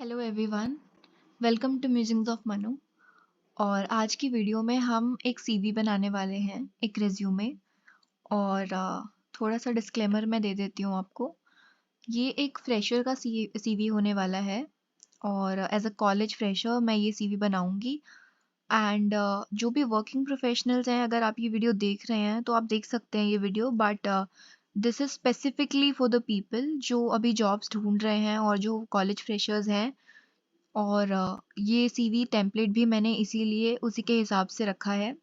Hello everyone, welcome to musings of Manu. और आज की वीडियो में हम एक सीवी बनाने वाले हैं, एक रिज्यूमे। और थोड़ा सा डिस्क्लेमर मैं दे देती हूँ आपको। ये एक फ्रेशर का सीवी होने वाला है और एज अ कॉलेज फ्रेशर मैं ये सीवी बनाऊंगी। एंड जो भी वर्किंग प्रोफेशनल्स हैं, अगर आप ये वीडियो देख रहे हैं तो आप देख सकते हैं ये video, but this is specifically for the people जो अभी जॉब्स ढूंढ रहे हैं और जो कॉलेज फ्रेशर्स हैं। और ये सीवी टेम्पलेट भी मैंने इसीलिए उसी के हिसाब से रखा है।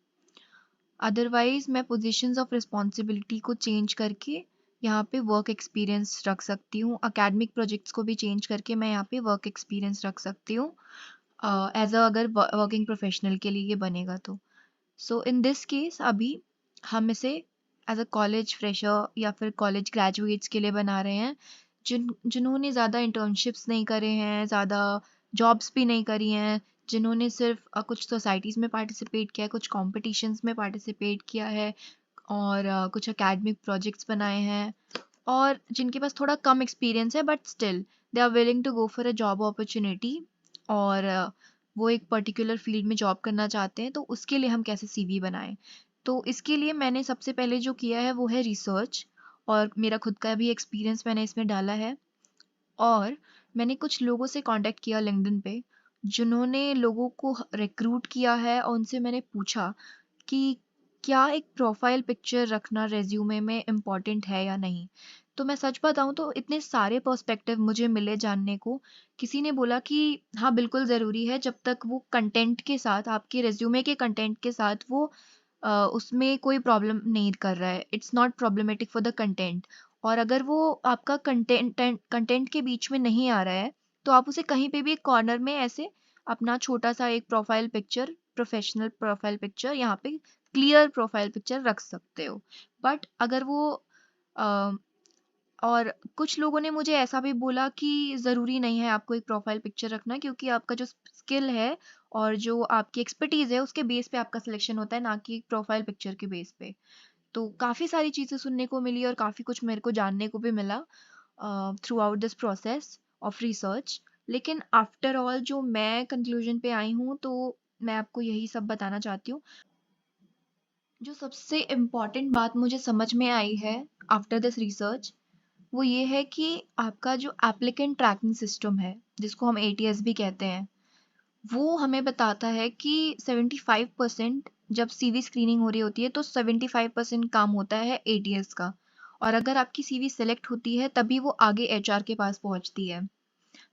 अदरवाइज़ मैं पोजीशंस ऑफ रिस्पॉन्सिबिलिटी को चेंज करके यहाँ पे वर्क एक्सपीरियंस रख सकती हूँ। एकेडमिक प्रोजेक्ट्स को भी चेंज करके मैं यहाँ पे वर्क एक्सपीरियंस रख सकती हूँ एज अ अगर वर्किंग प्रोफेशनल के लिए ये बनेगा तो। सो इन दिस केस अभी हम इसे एज अ कॉलेज फ्रेशर या फिर कॉलेज ग्रेजुएट्स के लिए बना रहे हैं जिन्होंने ज़्यादा इंटर्नशिप्स नहीं करे हैं, ज़्यादा जॉब्स भी नहीं करी हैं, जिन्होंने सिर्फ कुछ सोसाइटीज़ में पार्टिसिपेट किया है, कुछ कॉम्पिटिशन्स में पार्टिसिपेट किया है और कुछ एकेडमिक प्रोजेक्ट्स बनाए हैं, और जिनके पास थोड़ा कम एक्सपीरियंस है but still they are willing to go for a job opportunity. और वो एक पर्टिकुलर फील्ड में जॉब करना चाहते हैं, तो उसके लिए हम कैसे सीवी बनाएं। तो इसके लिए मैंने सबसे पहले जो किया है वो है रिसर्च, और मेरा खुद का भी एक्सपीरियंस मैंने इसमें डाला है। और मैंने कुछ लोगों से कांटेक्ट किया लिंक्डइन पे, जिन्होंने लोगों को रिक्रूट किया है, और उनसे मैंने पूछा कि क्या एक प्रोफाइल पिक्चर रखना रेज्यूमे में इम्पॉर्टेंट है या नहीं। तो मैं सच बताऊं तो इतने सारे पर्सपेक्टिव मुझे मिले जानने को। किसी ने बोला कि हाँ बिल्कुल ज़रूरी है, जब तक वो कंटेंट के साथ, आपके रेज्यूमे के कंटेंट के साथ वो उसमें कोई प्रॉब्लम नहीं कर रहा है, it's not problematic for the content. और अगर वो आपका कंटेंट के बीच में नहीं आ रहा है, तो आप उसे कहीं पे भी एक कॉर्नर में ऐसे अपना छोटा सा एक profile picture, professional profile picture, यहाँ पे क्लियर प्रोफाइल पिक्चर रख सकते हो। बट अगर वो अ, और कुछ लोगों ने मुझे ऐसा भी बोला कि ज़रूरी नहीं है आपको एक प्रोफाइल पिक्चर रखना, क्योंकि आपका जो स्किल है और जो आपकी एक्सपर्टीज़ है उसके बेस पे आपका सिलेक्शन होता है, ना कि प्रोफाइल पिक्चर के बेस पे। तो काफ़ी सारी चीज़ें सुनने को मिली और काफ़ी कुछ मेरे को जानने को भी मिला through out this process of research. लेकिन आफ्टर ऑल जो मैं कंक्लूजन पे आई हूँ, तो मैं आपको यही सब बताना चाहती हूँ। जो सबसे इम्पॉर्टेंट बात मुझे समझ में आई है आफ्टर दिस रिसर्च, वो ये है कि आपका जो एप्लीकेंट ट्रैकिंग सिस्टम है, जिसको हम एटीएस भी कहते हैं, वो हमें बताता है कि 75% जब सीवी स्क्रीनिंग हो रही होती है तो 75% काम होता है एटीएस का। और अगर आपकी सीवी सेलेक्ट होती है तभी वो आगे एचआर के पास पहुंचती है,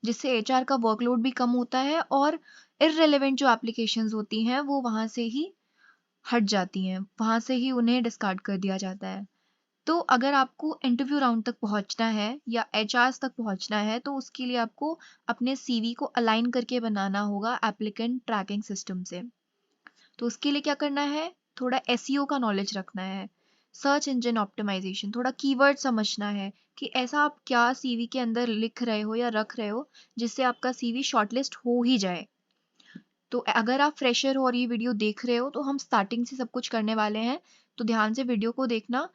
जिससे एचआर का वर्कलोड भी कम होता है और इररिलेवेंट जो एप्लीकेशंस होती हैं वो वहां से ही हट जाती हैं, वहां से ही उन्हें डिस्कार्ड कर दिया जाता है। तो अगर आपको इंटरव्यू राउंड तक पहुंचना है या एचआर तक पहुंचना है, तो उसके लिए आपको अपने सीवी को अलाइन करके बनाना होगा एप्लीकेंट ट्रैकिंग सिस्टम से। तो उसके लिए क्या करना है, थोड़ा एसईओ का नॉलेज रखना है, सर्च इंजन ऑप्टिमाइजेशन, थोड़ा कीवर्ड समझना है कि ऐसा आप क्या सीवी के अंदर लिख रहे हो या रख रहे हो जिससे आपका सीवी शॉर्टलिस्ट हो ही जाए। तो अगर आप फ्रेशर हो और ये वीडियो देख रहे हो, तो हम स्टार्टिंग से सब कुछ करने वाले हैं, तो ध्यान से वीडियो को देखना।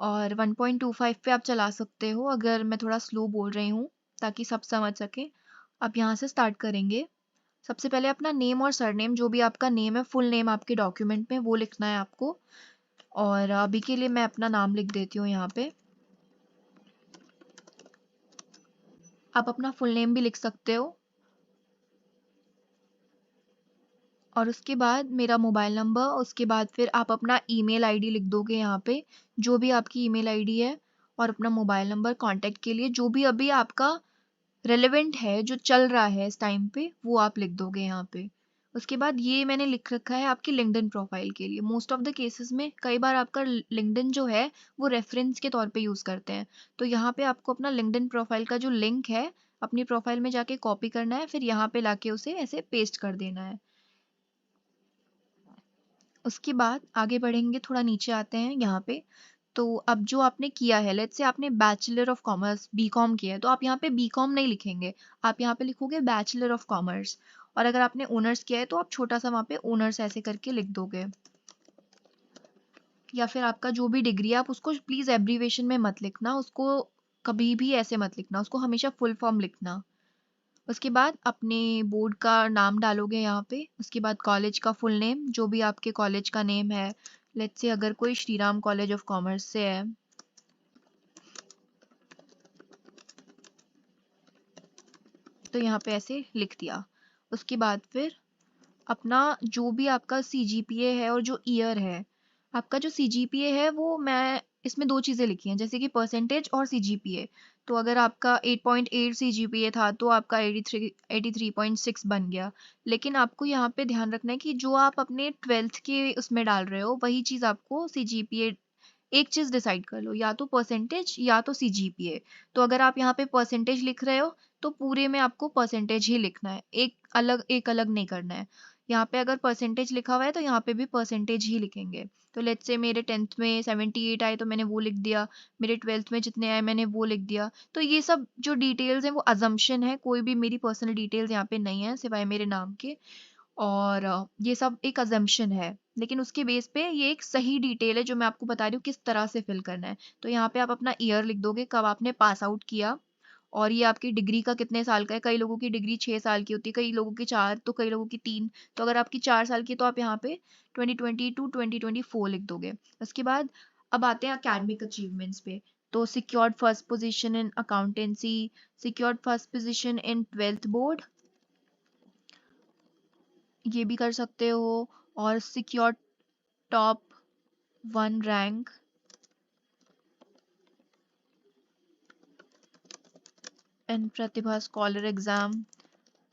और 1.25 पे आप चला सकते हो अगर मैं थोड़ा स्लो बोल रही हूँ, ताकि सब समझ सके। आप यहाँ से स्टार्ट करेंगे। सबसे पहले अपना नेम और सरनेम, जो भी आपका नेम है, फुल नेम आपके डॉक्यूमेंट में, वो लिखना है आपको। और अभी के लिए मैं अपना नाम लिख देती हूँ यहाँ पे। आप अपना फुल नेम भी लिख सकते हो। और उसके बाद मेरा मोबाइल नंबर, उसके बाद फिर आप अपना ईमेल आईडी लिख दोगे यहाँ पे, जो भी आपकी ईमेल आईडी है, और अपना मोबाइल नंबर कांटेक्ट के लिए जो भी अभी आपका रेलेवेंट है, जो चल रहा है इस टाइम पे, वो आप लिख दोगे यहाँ पे। उसके बाद ये मैंने लिख रखा है आपकी लिंक्डइन प्रोफाइल के लिए। मोस्ट ऑफ द केसेस में कई बार आपका लिंक्डइन जो है वो रेफरेंस के तौर पे यूज़ करते हैं, तो यहाँ पे आपको अपना लिंक्डइन प्रोफाइल का जो लिंक है अपनी प्रोफाइल में जाके कॉपी करना है, फिर यहाँ पे लाके उसे ऐसे पेस्ट कर देना है। उसके बाद आगे बढ़ेंगे, थोड़ा नीचे आते हैं यहाँ पे। तो अब जो आपने किया है, लेट्स से आपने बैचलर ऑफ कॉमर्स बीकॉम किया है, तो आप यहाँ पे बीकॉम नहीं लिखेंगे, आप यहाँ पे लिखोगे बैचलर ऑफ कॉमर्स। और अगर आपने ऑनर्स किया है तो आप छोटा सा वहाँ पे ऑनर्स ऐसे करके लिख दोगे। या फिर आपका जो भी डिग्री है, आप उसको प्लीज़ एब्रीवेशन में मत लिखना, उसको कभी भी ऐसे मत लिखना, उसको हमेशा फुल फॉर्म लिखना। उसके बाद अपने बोर्ड का नाम डालोगे यहाँ पे। उसके बाद कॉलेज का फुल नेम, जो भी आपके कॉलेज का नेम है। लेट्स से अगर कोई Shri Ram college of commerce से है तो यहाँ पे ऐसे लिख दिया। उसके बाद फिर अपना जो भी आपका सीजीपीए है और जो ईयर है, आपका जो सीजीपीए है वो मैं इसमें दो चीज़ें लिखी हैं, जैसे कि परसेंटेज और सीजीपीए। तो अगर आपका 8.8 सीजीपीए था तो आपका 83.6 बन गया। लेकिन आपको यहाँ पे ध्यान रखना है कि जो आप अपने 12th के उसमें डाल रहे हो वही चीज़ आपको सीजीपीए, एक चीज़ डिसाइड कर लो, या तो परसेंटेज या तो सीजीपीए। तो अगर आप यहाँ पे परसेंटेज लिख रहे हो तो पूरे में आपको परसेंटेज ही लिखना है, एक अलग नहीं करना है। यहाँ पे अगर परसेंटेज लिखा हुआ है तो यहाँ पे भी परसेंटेज ही लिखेंगे। तो लेट्स से मेरे 10th में 78 आए तो मैंने वो लिख दिया, मेरे 12th में जितने आए मैंने वो लिख दिया। तो ये सब जो डिटेल्स हैं वो अजम्पशन है, कोई भी मेरी पर्सनल डिटेल्स यहाँ पे नहीं है सिवाय मेरे नाम के। और ये सब एक अजम्पशन है, लेकिन उसके बेस पे ये एक सही डिटेल है जो मैं आपको बता रही हूँ किस तरह से फिल करना है। तो यहाँ पे आप अपना ईयर लिख दोगे, कब आपने पास आउट किया, और ये आपकी डिग्री का कितने साल का है। कई लोगों की डिग्री 6 साल की होती है, कई लोगों की 4, तो कई लोगों की 3। तो अगर आपकी 4 साल की तो आप यहाँ पे 2020 टू 2024 लिख दोगे। उसके बाद अब आते हैं अकेडमिक अचीवमेंट्स पे। तो secured first position in accountancy, secured first position in 12th board, ये भी कर सकते हो। और secure top 1 rank in Pratibha scholar exam.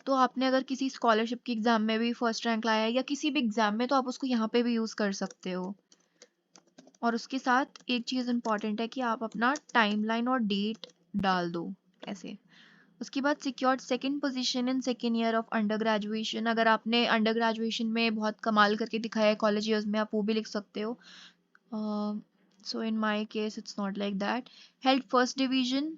तो आपने अगर किसी स्कॉलरशिप के एग्जाम में भी फर्स्ट रैंक लाया है या किसी भी एग्जाम में, तो आप उसको यहाँ पे भी यूज कर सकते हो। और उसके साथ एक चीज इंपॉर्टेंट है कि आप अपना टाइमलाइन और डेट डाल दो ऐसे। उसके बाद secured second position in second year of under graduation, अगर आपने अंडर ग्रेजुएशन में बहुत कमाल करके दिखाया है कॉलेज ईयर्स में, आप वो भी लिख सकते हो। So in my case it's not like that. Held first division,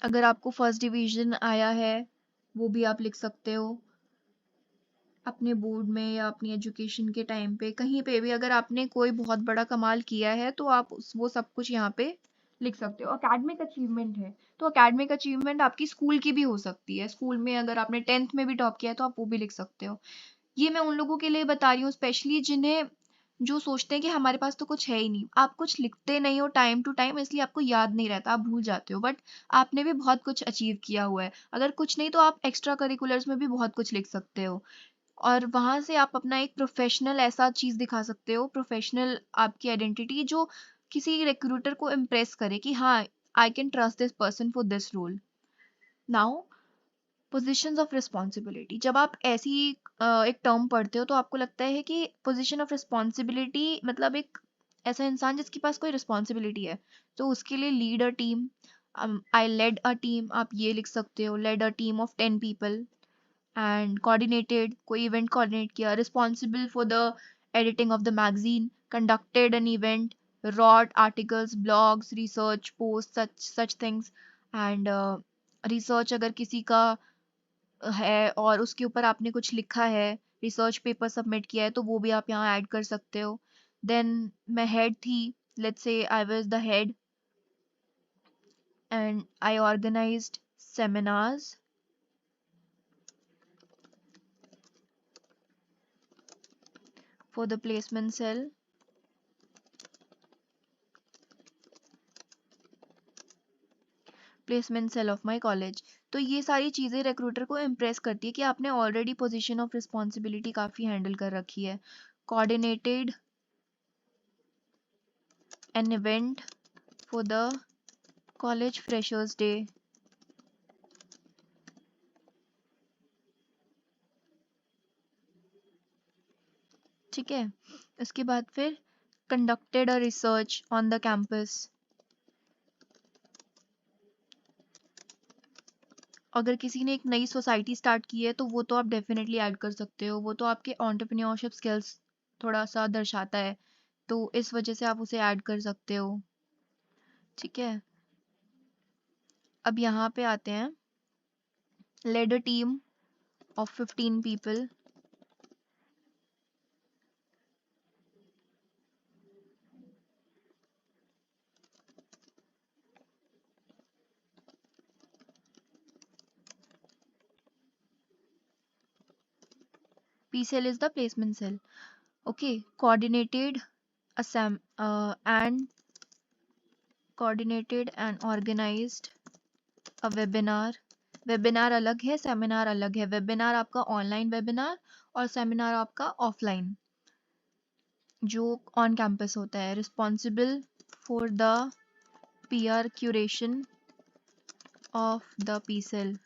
अगर आपको फर्स्ट डिवीजन आया है वो भी आप लिख सकते हो अपने बोर्ड में या अपनी एजुकेशन के टाइम पे। कहीं पे भी अगर आपने कोई बहुत बड़ा कमाल किया है तो आप वो सब कुछ यहाँ पे लिख सकते हो। अकेडमिक अचीवमेंट है तो अकेडमिक अचीवमेंट आपकी स्कूल की भी हो सकती है। स्कूल में अगर आपने 10th में भी टॉप किया है तो आप वो भी लिख सकते हो। ये मैं उन लोगों के लिए बता रही हूँ स्पेशली जिन्हें, जो सोचते हैं कि हमारे पास तो कुछ है ही नहीं। आप कुछ लिखते नहीं हो टाइम टू टाइम, इसलिए आपको याद नहीं रहता, आप भूल जाते हो, बट आपने भी बहुत कुछ अचीव किया हुआ है। अगर कुछ नहीं तो आप एक्स्ट्रा करिकुलर्स में भी बहुत कुछ लिख सकते हो, और वहां से आप अपना एक प्रोफेशनल ऐसा चीज दिखा सकते हो, प्रोफेशनल आपकी आइडेंटिटी जो किसी रिक्रूटर को इम्प्रेस करे कि हाँ, I can trust this person for this role. Now positions of responsibility, जब आप ऐसी एक टर्म पढ़ते हो तो आपको लगता है कि पोजीशन ऑफ रिस्पॉन्सिबिलिटी मतलब एक ऐसा इंसान जिसके पास कोई रिस्पॉन्सिबिलिटी है। तो उसके लिए lead a team, I led a team, आप ये लिख सकते हो, led a team of 10 people. And coordinated, कोई इवेंट कोऑर्डिनेट किया। Responsible for the editing of the magazine, conducted an event, wrote articles, blogs, research post, such things. And research अगर किसी का है और उसके ऊपर आपने कुछ लिखा है, रिसर्च पेपर सबमिट किया है, तो वो भी आप यहाँ ऐड कर सकते हो। देन मैं हेड थी, let's say I was the head and I organized seminars for the placement cell. Placement cell of my college. तो ये सारी चीज़ें रिक्रूटर को इम्प्रेस करती है कि आपने ऑलरेडी पोजीशन ऑफ रिस्पॉन्सिबिलिटी काफ़ी हैंडल कर रखी है। Coordinated an event for the college freshers day. ठीक है, उसके बाद फिर conducted a research on the campus. अगर किसी ने एक नई सोसाइटी स्टार्ट की है तो वो तो आप डेफिनेटली ऐड कर सकते हो, वो तो आपके एंटरप्रेन्योरशिप स्किल्स थोड़ा सा दर्शाता है, तो इस वजह से आप उसे ऐड कर सकते हो। ठीक है, अब यहाँ पे आते हैं, led a team of 15 people. P cell is the placement cell. Okay, coordinated and organized a webinar. Webinar अलग है, सेमिनार अलग है. वेबिनार आपका ऑनलाइन वेबिनार और सेमिनार आपका ऑफलाइन जो ऑन कैंपस होता है. Responsible for the PR curation of the P cell.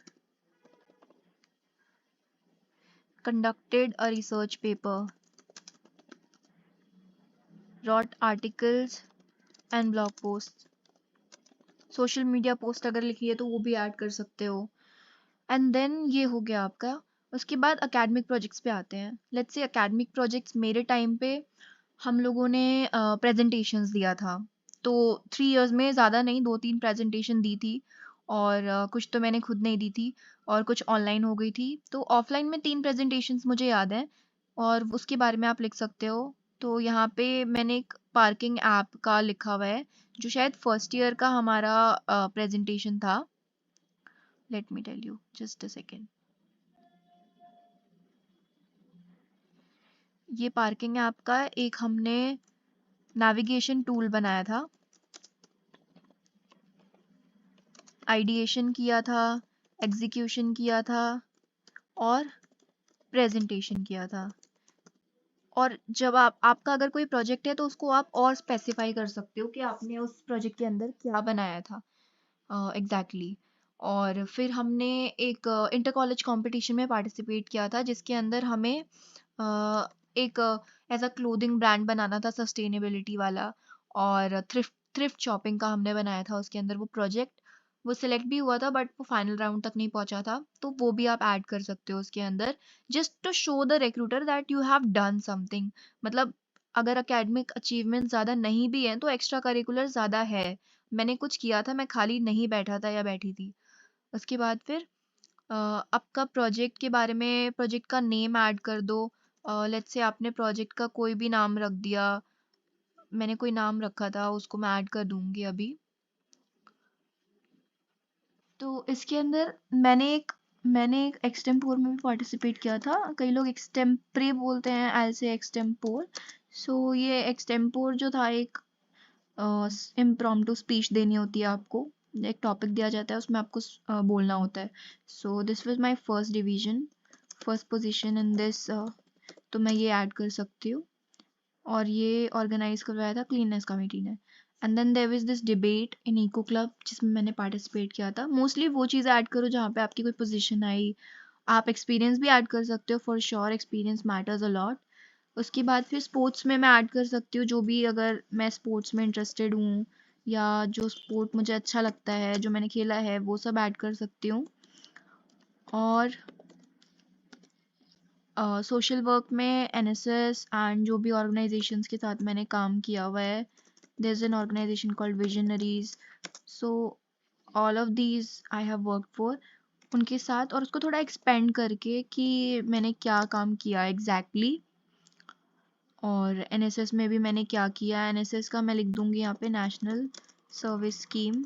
Conducted a research paper. Wrote articles and blog posts. Social media post अगर लिखी है तो वो भी ऐड कर सकते हो. एंड देन ये हो गया आपका. उसके बाद अकेडमिक प्रोजेक्ट्स पे आते हैं. लेट्स से अकेडमिक प्रोजेक्ट्स मेरे टाइम पे हम लोगों ने प्रेजेंटेशंस दिया था. तो 3 इयर्स में ज़्यादा नहीं, 2-3 प्रेजेंटेशन दी थी. और कुछ तो मैंने खुद नहीं दी थी और कुछ ऑनलाइन हो गई थी. तो ऑफलाइन में 3 प्रेजेंटेशंस मुझे याद हैं और उसके बारे में आप लिख सकते हो. तो यहाँ पे मैंने एक पार्किंग ऐप का लिखा हुआ है जो शायद फर्स्ट ईयर का हमारा प्रेजेंटेशन था. Let me tell you, just a second. ये पार्किंग ऐप का एक हमने नेविगेशन टूल बनाया था. आइडिएशन किया था, एग्जीक्यूशन किया था और प्रेजेंटेशन किया था. और जब आपका अगर कोई प्रोजेक्ट है तो उसको आप और स्पेसिफाई कर सकते हो कि आपने उस प्रोजेक्ट के अंदर क्या बनाया था एग्जैक्टली. और फिर हमने एक इंटर कॉलेज कंपटीशन में पार्टिसिपेट किया था जिसके अंदर हमें एक एज अ क्लोथिंग ब्रांड बनाना था सस्टेनेबिलिटी वाला. और थ्रिफ्ट शॉपिंग का हमने बनाया था उसके अंदर वो प्रोजेक्ट. वो सिलेक्ट भी हुआ था बट वो फाइनल राउंड तक नहीं पहुंचा था. तो वो भी आप ऐड कर सकते हो उसके अंदर just to show the recruiter that you have done something. मतलब अगर एकेडमिक अचीवमेंट ज़्यादा नहीं भी है तो एक्स्ट्रा करिकुलर ज़्यादा है. मैंने कुछ किया था, मैं खाली नहीं बैठा था या बैठी थी. उसके बाद फिर आपका प्रोजेक्ट के बारे में, प्रोजेक्ट का नेम ऐड कर दो. लेट्स से आपने प्रोजेक्ट का कोई भी नाम रख दिया. मैंने कोई नाम रखा था उसको मैं ऐड कर दूंगी अभी. तो इसके अंदर मैंने एक एक्सटेम्पोर में भी पार्टिसिपेट किया था. कई लोग एक्सटेम्प्रे बोलते हैं, आई से एक्सटेम्पोर. सो ये एक्सटेम्पोर जो था एक इम्प्रॉम्प्टू स्पीच देनी होती है आपको. एक टॉपिक दिया जाता है उसमें आपको बोलना होता है. सो this was my first division, first position in this. तो मैं ये ऐड कर सकती हूँ. और ये ऑर्गेनाइज करवाया था क्लीननेस कमेटी ने. And then there was this debate in eco club जिसमें मैंने पार्टिसिपेट किया था. मोस्टली वो चीज़ ऐड करो जहाँ पे आपकी कोई पोजीशन आई. आप एक्सपीरियंस भी ऐड कर सकते हो, for sure experience matters a lot. उसके बाद फिर स्पोर्ट्स में मैं ऐड कर सकती हूँ जो भी, अगर मैं स्पोर्ट्स में इंटरेस्टेड हूँ या जो स्पोर्ट मुझे अच्छा लगता है जो मैंने खेला है वो सब ऐड कर सकती हूँ. और सोशल वर्क में एनएसएस एंड जो भी ऑर्गेनाइजेशंस के साथ मैंने काम किया हुआ है. There is an organization called Visionaries. So all of these I have work for उनके साथ. और उसको थोड़ा एक्सपेंड करके कि मैंने क्या काम किया एग्जैक्टली और एनएसएस में भी मैंने क्या किया. एनएसएस का मैं लिख दूंगी यहाँ पे नेशनल सर्विस स्कीम.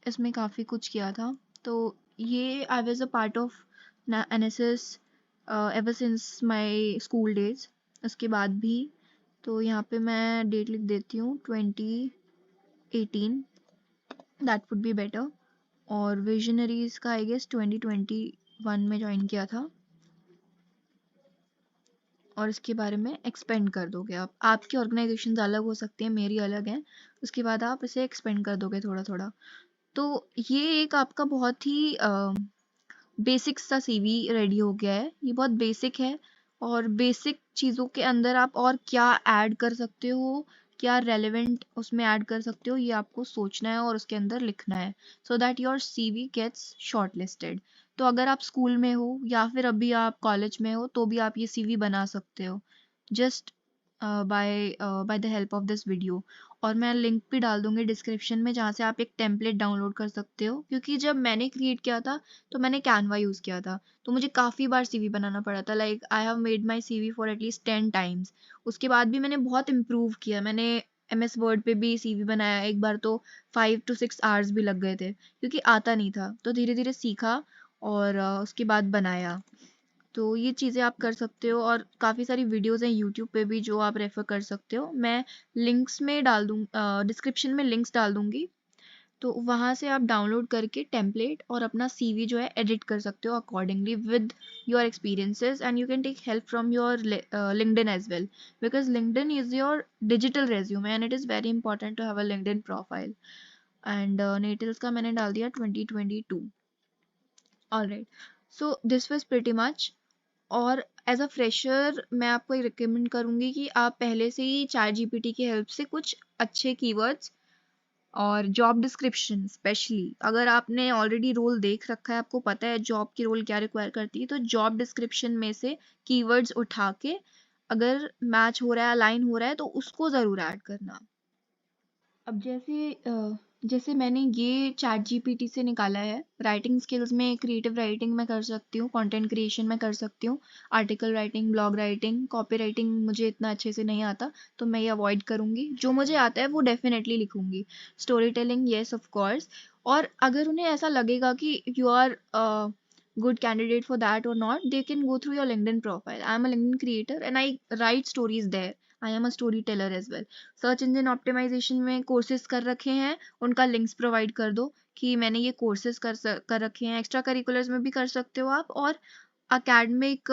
इसमें काफ़ी कुछ किया था. तो ये I was a part of NSS ever since my school days. उसके बाद भी. तो यहाँ पे मैं डेट लिख देती हूँ 2018, दैट वुड बी बेटर. और विजनरीज का आई गेस 2021 में ज्वाइन किया था. और इसके बारे में एक्सपेंड कर दोगे आप. आपकी ऑर्गेनाइजेशन अलग हो सकती हैं, मेरी अलग है. उसके बाद आप इसे एक्सपेंड कर दोगे थोड़ा थोड़ा. तो ये एक आपका बहुत ही बेसिक सा सीवी रेडी हो गया है. ये बहुत बेसिक है और बेसिक चीज़ों के अंदर आप और क्या ऐड कर सकते हो, क्या रेलेवेंट उसमें ऐड कर सकते हो, ये आपको सोचना है और उसके अंदर लिखना है so that your CV gets shortlisted. तो अगर आप स्कूल में हो या फिर अभी आप कॉलेज में हो तो भी आप ये सीवी बना सकते हो just by the help of this video. और मैं लिंक भी डाल दूंगी डिस्क्रिप्शन में जहाँ से आप एक टेम्पलेट डाउनलोड कर सकते हो. क्योंकि जब मैंने क्रिएट किया था तो मैंने कैनवा यूज़ किया था तो मुझे काफ़ी बार सीवी बनाना पड़ा था. Like I have made my CV for at least 10 times. उसके बाद भी मैंने बहुत इम्प्रूव किया. मैंने MS वर्ड पे भी सीवी बनाया एक बार तो 5 to 6 आवर्स भी लग गए थे क्योंकि आता नहीं था. तो धीरे धीरे सीखा और उसके बाद बनाया। तो ये चीज़ें आप कर सकते हो और काफ़ी सारी वीडियोज़ हैं यूट्यूब पे भी जो आप रेफ़र कर सकते हो। मैं लिंक्स में डाल दूँ डिस्क्रिप्शन में लिंक्स डाल दूँगी, तो वहाँ से आप डाउनलोड करके टेम्पलेट और अपना सीवी जो है एडिट कर सकते हो accordingly with your experiences, and you can take help from your LinkedIn as well, because LinkedIn is your digital resume and it is very important to have a LinkedIn profile. And नेटल्स का मैंने डाल दिया 2022। Alright, so this was pretty much. और as a fresher मैं आपको ये recommend करूँगी कि आप पहले से ही चैट जीपीटी की हेल्प से कुछ अच्छे कीवर्ड्स और जॉब डिस्क्रिप्शन, स्पेशली अगर आपने ऑलरेडी रोल देख रखा है, आपको पता है जॉब की रोल क्या रिक्वायर करती है, तो जॉब डिस्क्रिप्शन में से कीवर्ड्स उठा के अगर मैच हो रहा है, अलाइन हो रहा है, तो उसको ज़रूर ऐड करना। अब जैसे मैंने ये चैट जीपीटी से निकाला है, राइटिंग स्किल्स में क्रिएटिव राइटिंग में कर सकती हूँ, कंटेंट क्रिएशन में कर सकती हूँ, article writing, blog writing, copy writing मुझे इतना अच्छे से नहीं आता, तो मैं ये अवॉइड करूँगी। जो मुझे आता है वो डेफिनेटली लिखूँगी। Storytelling, yes of course. और अगर उन्हें ऐसा लगेगा कि you are good candidate for that or not, they can go through your LinkedIn profile. I am a LinkedIn creator and I write stories there. I am a storyteller as well. Search engine optimization में courses कर रखे हैं, उनका links provide कर दो कि मैंने ये कोर्सेज कर रखे हैं। एक्स्ट्रा करिकुलर्स में भी कर सकते हो आप, और अकेडमिक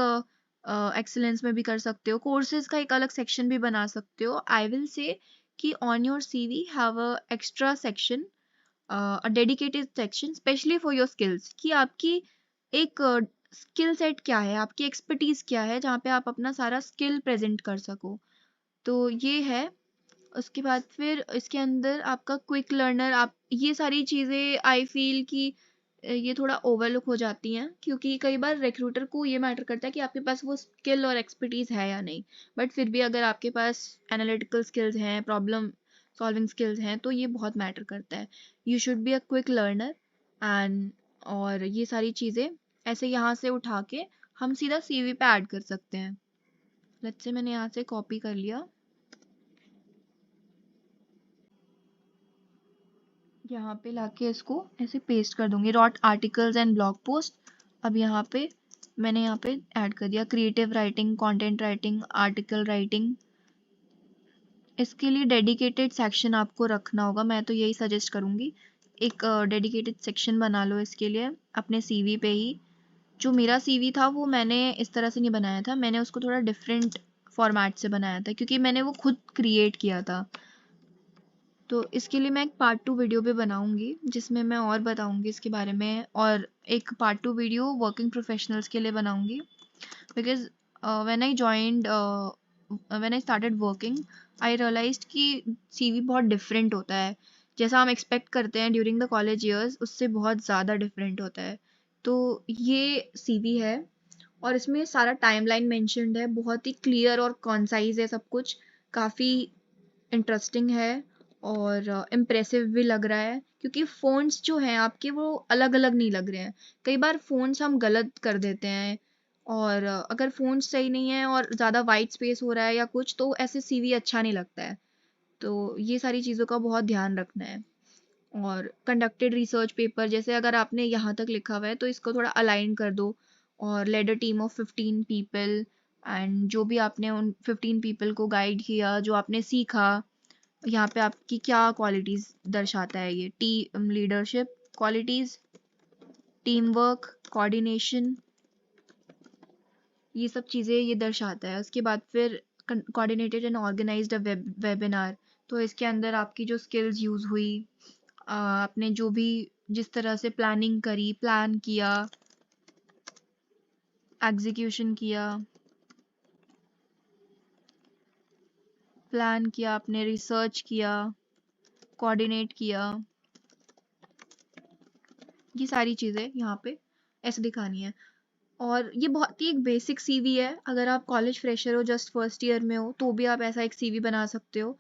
एक्सीलेंस में भी कर सकते हो। कोर्सेज का एक अलग सेक्शन भी बना सकते हो। आई विल से कि on your CV have a extra section, a dedicated section specially for your skills, कि आपकी एक स्किल सेट क्या है, आपकी एक्सपर्टीज क्या है, जहाँ पे आप अपना सारा स्किल प्रेजेंट कर सको। तो ये है। उसके बाद फिर इसके अंदर आपका क्विक लर्नर, आप ये सारी चीज़ें आई फील कि ये थोड़ा ओवरलुक हो जाती हैं, क्योंकि कई बार रिक्रूटर को ये मैटर करता है कि आपके पास वो स्किल और एक्सपर्टीज़ है या नहीं। बट फिर भी अगर आपके पास एनालिटिकल स्किल्स हैं, प्रॉब्लम सॉल्विंग स्किल्स हैं, तो ये बहुत मैटर करता है। You should be a quick learner and, और ये सारी चीज़ें ऐसे यहाँ से उठा के हम सीधा सीवी पे ऐड कर सकते हैं। लेट्स से मैंने यहाँ से कॉपी कर लिया, यहाँ पे लाके इसको ऐसे पेस्ट कर दूंगी, dot articles and blog post. अब यहाँ पे मैंने यहाँ पे ऐड कर दिया creative writing, content writing, article writing. इसके लिए डेडिकेटेड सेक्शन आपको रखना होगा, मैं तो यही सजेस्ट करूँगी। एक डेडिकेटेड सेक्शन बना लो इसके लिए अपने सीवी पे ही। जो मेरा सीवी था वो मैंने इस तरह से नहीं बनाया था, मैंने उसको थोड़ा डिफरेंट फॉर्मेट से बनाया था, क्योंकि मैंने वो खुद क्रिएट किया था। तो इसके लिए मैं एक पार्ट 2 वीडियो भी बनाऊंगी, जिसमें मैं और बताऊंगी इसके बारे में, और एक पार्ट 2 वीडियो वर्किंग प्रोफेशनल्स के लिए बनाऊंगी। Because when I started working, I realized कि सीवी बहुत डिफरेंट होता है। जैसा हम एक्सपेक्ट करते हैं ड्यूरिंग द कॉलेज ईयर्स, उससे बहुत ज़्यादा डिफरेंट होता है। तो ये सीवी है और इसमें सारा टाइमलाइन मेंशन्ड है, बहुत ही क्लियर और कॉन्साइज है सब कुछ, काफ़ी इंटरेस्टिंग है और इम्प्रेसिव भी लग रहा है, क्योंकि फ़ॉन्ट्स जो हैं आपके वो अलग अलग नहीं लग रहे हैं। कई बार फ़ॉन्ट्स हम गलत कर देते हैं, और अगर फ़ॉन्ट्स सही नहीं है और ज़्यादा वाइट स्पेस हो रहा है या कुछ, तो ऐसे सीवी अच्छा नहीं लगता है। तो ये सारी चीज़ों का बहुत ध्यान रखना है। और कंडक्टेड रिसर्च पेपर, जैसे अगर आपने यहाँ तक लिखा हुआ है तो इसको थोड़ा अलाइन कर दो। और led a team of 15 people, and जो भी आपने उन 15 पीपल को गाइड किया, जो आपने सीखा, यहाँ पे आपकी क्या क्वालिटीज दर्शाता है, ये team leadership qualities, team work, coordination, ये सब चीज़ें ये दर्शाता है। उसके बाद फिर कोऑर्डिनेटेड एंड ऑर्गेनाइज्ड वेबिनार, तो इसके अंदर आपकी जो स्किल्स यूज़ हुई, आपने जो भी जिस तरह से प्लानिंग करी, प्लान किया, एग्जीक्यूशन किया, आपने रिसर्च किया, कोऑर्डिनेट किया, ये सारी चीज़ें यहाँ पे ऐसे दिखानी है। और ये बहुत ही एक बेसिक सीवी है, अगर आप कॉलेज फ्रेशर हो, जस्ट फर्स्ट ईयर में हो, तो भी आप ऐसा एक सीवी बना सकते हो,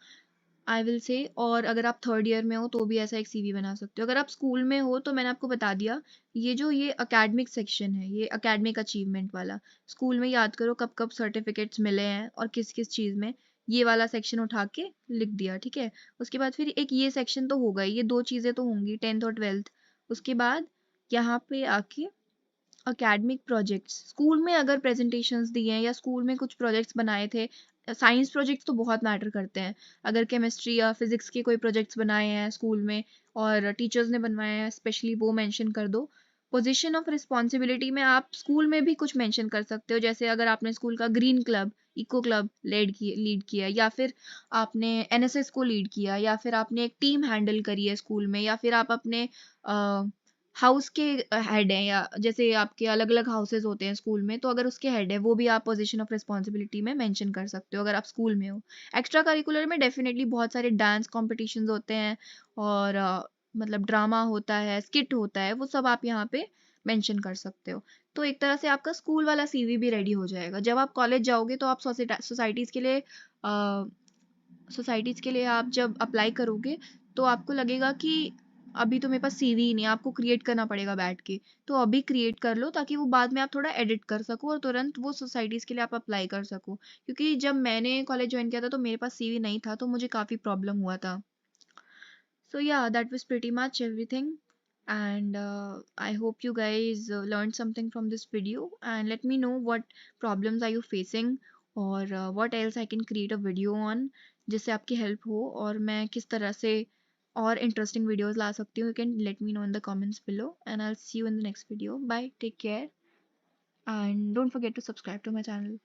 आई विल से। और अगर आप थर्ड ईयर में हो तो भी ऐसा एक सीवी बना सकते हो। अगर आप स्कूल में हो तो मैंने आपको बता दिया, ये अकेडमिक सेक्शन है, ये अकेडमिक अचीवमेंट वाला, स्कूल में याद करो कब कब सर्टिफिकेट्स मिले हैं और किस किस चीज़ में, ये वाला सेक्शन उठा के लिख दिया, ठीक है। उसके बाद फिर एक ये सेक्शन तो होगा, ये दो चीज़ें तो होंगी, 10th और 12th। उसके बाद यहाँ पे आके अकेडमिक प्रोजेक्ट्स, स्कूल में अगर प्रेजेंटेशंस दिए हैं या स्कूल में कुछ प्रोजेक्ट्स बनाए थे, साइंस प्रोजेक्ट्स तो बहुत मैटर करते हैं। अगर केमिस्ट्री या फिजिक्स के कोई प्रोजेक्ट्स बनाए हैं स्कूल में और टीचर्स ने बनवाए हैं, स्पेशली वो मेंशन कर दो। पोजीशन ऑफ रिस्पॉन्सिबिलिटी में आप स्कूल में भी कुछ मेंशन कर सकते हो, जैसे अगर आपने स्कूल का green club, eco club lead किया, या फिर आपने एनएसएस को लीड किया, या फिर आपने एक टीम हैंडल करी है स्कूल में, या फिर आप अपने हाउस के हेड हैं, या जैसे आपके अलग अलग हाउसेज होते हैं स्कूल में, तो अगर उसके हेड है वो भी आप पोजीशन ऑफ रिस्पॉन्सिबिलिटी में मेंशन कर सकते हो अगर आप स्कूल में हो। एक्स्ट्रा करिकुलर में डेफिनेटली बहुत सारे डांस कॉम्पिटिशन्स होते हैं और मतलब ड्रामा होता है, स्किट होता है, वो सब आप यहाँ पे मेंशन कर सकते हो। तो एक तरह से आपका स्कूल वाला सीवी भी रेडी हो जाएगा। जब आप कॉलेज जाओगे तो आप सोसाइटीज़ के लिए आप जब अप्लाई करोगे तो आपको लगेगा कि अभी तो मेरे पास सीवी ही नहीं है, आपको क्रिएट करना पड़ेगा बैठ के। तो अभी क्रिएट कर लो ताकि वो बाद में आप थोड़ा एडिट कर सको और तुरंत वो सोसाइटीज़ के लिए आप अप्लाई कर सको। क्योंकि जब मैंने कॉलेज ज्वाइन किया था तो मेरे पास सीवी नहीं था, तो मुझे काफ़ी प्रॉब्लम हुआ था। So yeah, that was pretty much everything. And I hope you guys learned something from this video. And let me know what problems are you facing, or what else I can create a video on जिससे आपकी help हो, और मैं किस तरह से और interesting videos ला सकती हूँ. You can let me know in the comments below, and I'll see you in the next video. Bye, take care, and don't forget to subscribe to my channel.